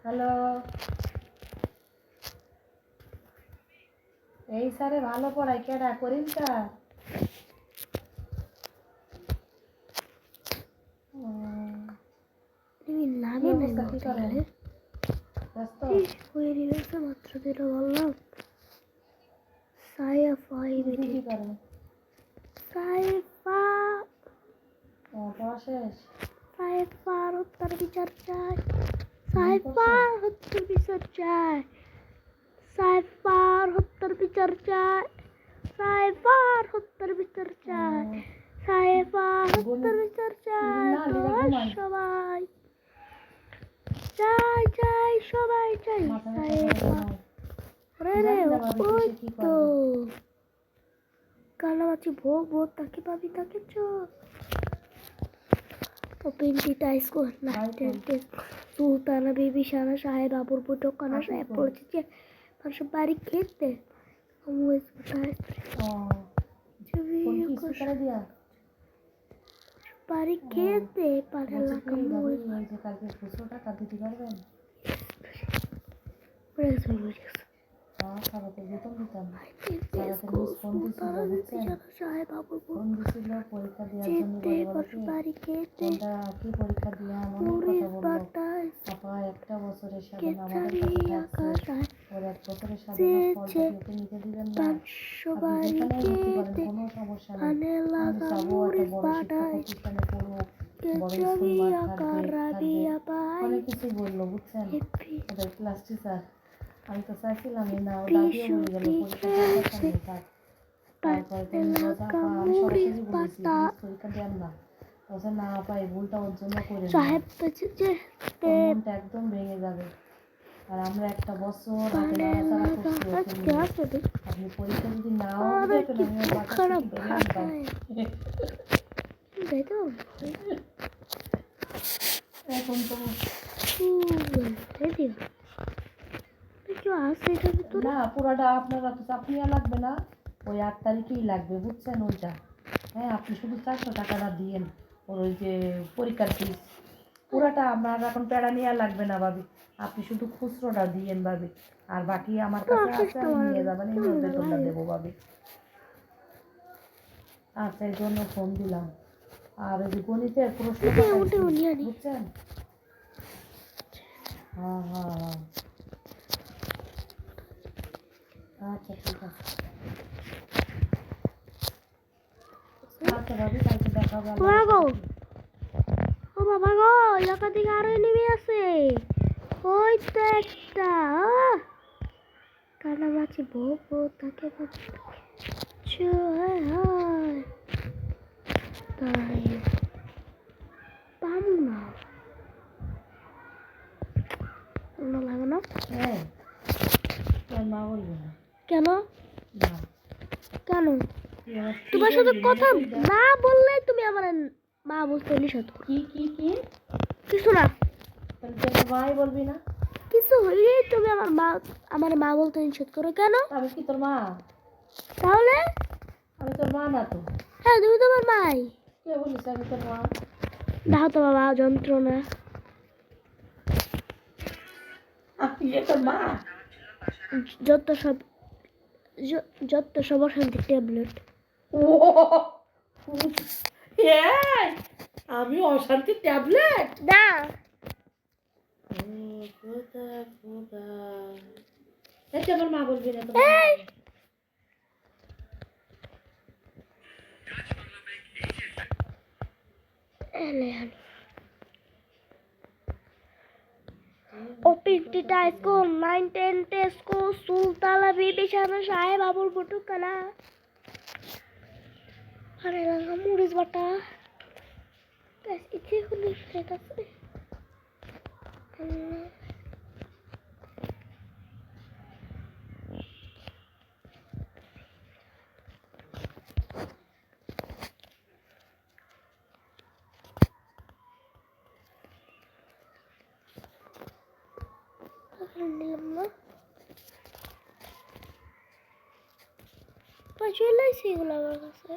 Hello, এই স্যারে ভালো পড়াই কেডা করিম স্যার? মাত্র যেটা বললাম সাইফা শেষ সাইফার হত্যার বিচার চাই, সাইফার হত্যার বিচার চাই, সাইফার হত্যার বিচার চাই, সাইফার হত্যার বিচার চাই, সাইফার হত্যার বিচার চাই। সবাই চাই চাই, সবাই চাই সাইফা। রে ওই তো কানামাছি ভোগ ভোগ তাকে পাবি তাকে চোখ ওপেনটিটা স্কুল নাইটেনকে সুলতানা বেবি শানা সাহেব আবুর পুটো কানা সাহেব পড়েছে যে মানুষ বাড়ি খেতে বাড়ি খেতে পারে একটা বছরের সাথে কোনো সমস্যা নেই, অনেক কিছু বললো বুঝছেন ওদের ক্লাস টিচার। আমি তো চাইছিলাম না, ও দাদিও বলে গেল তারপরে আমি সরাসরি বলেছি পরীক্ষা দেন না, না পাই ভুলটা ওর জন্য করে মনটা একদম ভেঙে যাবে। আর আমরা একটা বছর আপনি পরীক্ষা যদি নাও এখন তো না পুরাটা আপনার অত চাপ নেওয়া লাগবে না, ওই 8 তারিখেই লাগবে বুঝছেন ওইটা। হ্যাঁ আপনি শুধু 400 টাকাটা দিয়েন ওর ওই যে পরীক্ষার ফিস, পুরাটা আমার এখন প্যারা নেওয়া লাগবে না ভাবি, আপনি শুধু খুচরোটা দিয়েন ভাবি, আর বাকি আমার কাছে আছে আমি নিয়ে যাবেন, এই বেতনটা দেবো ভাবি। আচ্ছা এই জন্য ফোন দিলাম। আর ওই যে গণিতের প্রশ্ন বুঝছেন? হ্যাঁ হ্যাঁ হ্যাঁ আচ্ছা ঠিক আছে। আচ্ছা ভাবি কালকে দেখা হবে। ও বাবা গো এলাকা থেকে আরো নেমে আছে, ওই তো একটা কানামাছি ভোগ ভোগ তাকে তাই পাম না লাগে না। মা বলবে না কেন কেন তোমার সাথে কথা না বললে তুমি আমার মা বলতে নিষেধ করো। কি কি কি কিছু না, মাই বলবি না, কিছু হইলে তুমি আমার মা বলতে নিষেধ করো কেন? আমি কি তোর মা? তাহলে আমি তোর মা না তো। হ্যাঁ তুমি তোমার মাই। কে বলিস আমি তোর মা? দাও তো বাবা যন্ত্রণা। আমি তোর মা? যত সব অশান্তি ট্যাবলেট। আমি অশান্তি ট্যাবলেট না আমার মা বলবি না তো। ওপিটিটা স্কুল 9-10 স্কুল সুলতানা বিবি শানা সাহেব বাবুর পুটুকানা আরে লাগা মুড়িস বাটা গাইস ইচ্ছে হলি ফ্রেট আছে নিলাম না চলে আসি এগুলো আমার কাছে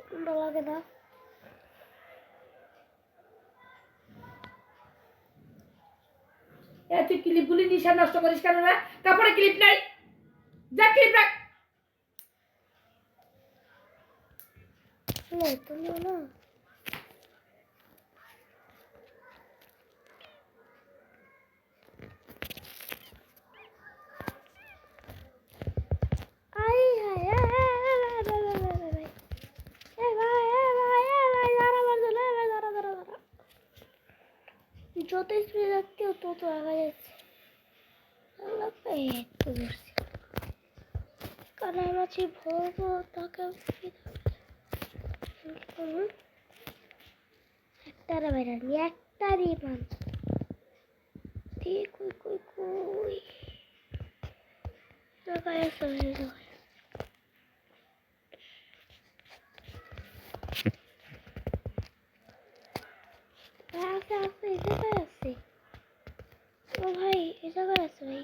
ঠান্ডা লাগে না তুই ক্লিপগুলি নিশা নষ্ট করিস কেন না কাপড়ে ক্লিপ নাই যা ক্লিপ রাখ তুমি না যত স্পিড রাখতে তত আগা যাচ্ছে কানামাছি ভরবো তাকে একটারে বেরানি একটারই মান কই কই কই জায়গায় আছে আছে আছে এই জায়গায় আছে ও ভাই এই জায়গায় আছে ভাই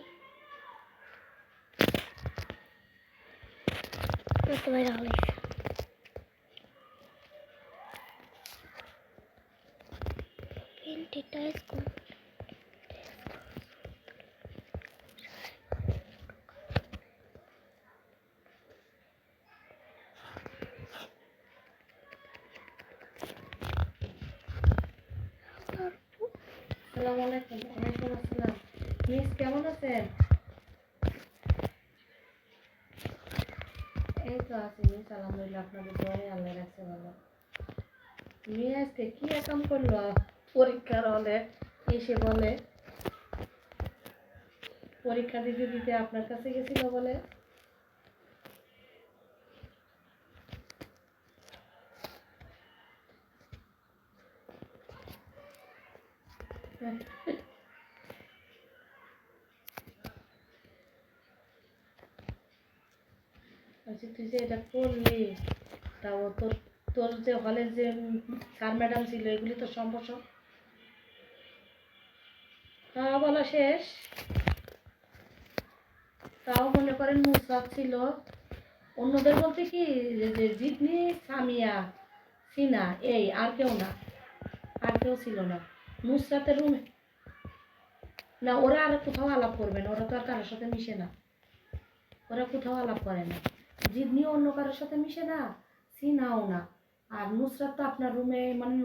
কত ভাই রাহুল ইন্টিটা স্কুল আসসালামু আলাইকুম ওয়ালাইকুম আসসালাম মিস কেমন আছেন এই তো আছি মিস আলহামদুলিল্লাহ আপনাদের দোয়ায় আল্লাহ রাখছে ভালো মেয়ে আজকে কি কাম করলো পরীক্ষার হলে এসে বলে পরীক্ষা দিতে দিতে আপনার কাছে গেছিল বলে আচ্ছা তুই যে এটা করলি তাও তোর তোর যে হলের যে স্যার ম্যাডাম ছিল এগুলি তো সমস্যা তাও বলা শেষ তাও মনে করেন মুসাদ ছিল অন্যদের বলতে কি যে জিতনি সামিয়া সিনা এই আর কেউ না আর কেউ ছিল না নুসরাতের রুমে না ওরা আর কোথাও আলাপ করবে না ওরা তো আর কারোর সাথে মিশে না ওরা কোথাও আলাপ করে না জিদনিও অন্য কারোর সাথে মিশে না সিনাও না আর নুসরাত তো আপনার রুমে মানে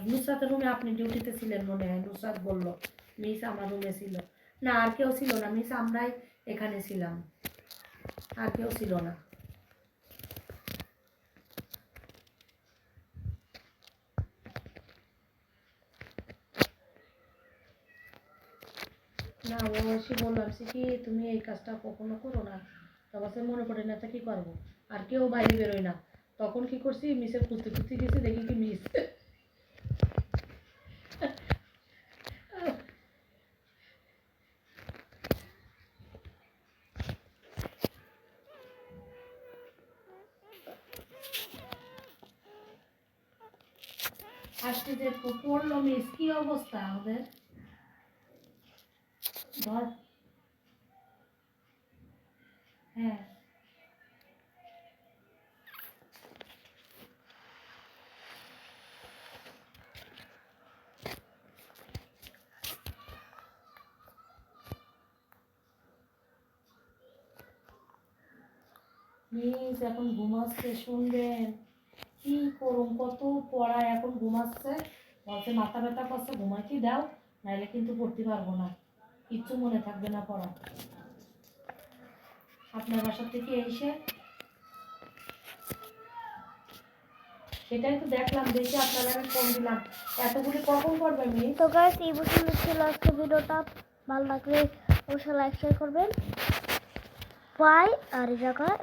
নুসরাতের রুমে আপনি ডিউটিতে ছিলেন মনে হয় নুসরাত বললো মিস আমার রুমে ছিল না আর কেউ ছিল না মিস আমরাই এখানে ছিলাম আর কেউ ছিল না না ও এসে বললাম সে কি তুমি এই কাজটা কখনো করো না তারপর সে মনে পড়ে না তা কি করবো আর কেউ বাইরে বেরোয় না তখন কি করছি মিসের খুঁজতে খুঁজতে গেছি দেখি কি মিস আজকে যে পড়লো মিস কি অবস্থা ওদের ধর হ্যাঁ মিস এখন ঘুমাচ্ছে শুনবেন কি করুন কত পড়া এখন ঘুমাচ্ছে বলছে মাথা ব্যথা করছে ঘুমাইতে দাও নাহলে কিন্তু পড়তে পারবো না কিচ্ছু মনে থাকবে না পড়া আপনার বাসা থেকে এসে সেটাই তো দেখলাম, দেখে আপনারা আমি ফোন দিলাম। এতগুলি কখন করবে মিস? তো গাইস এই পর্যন্ত ছিল আজকে ভিডিওটা। ভালো লাগলে অবশ্যই লাইক শেয়ার করবেন। বাই। আর এই জায়গায়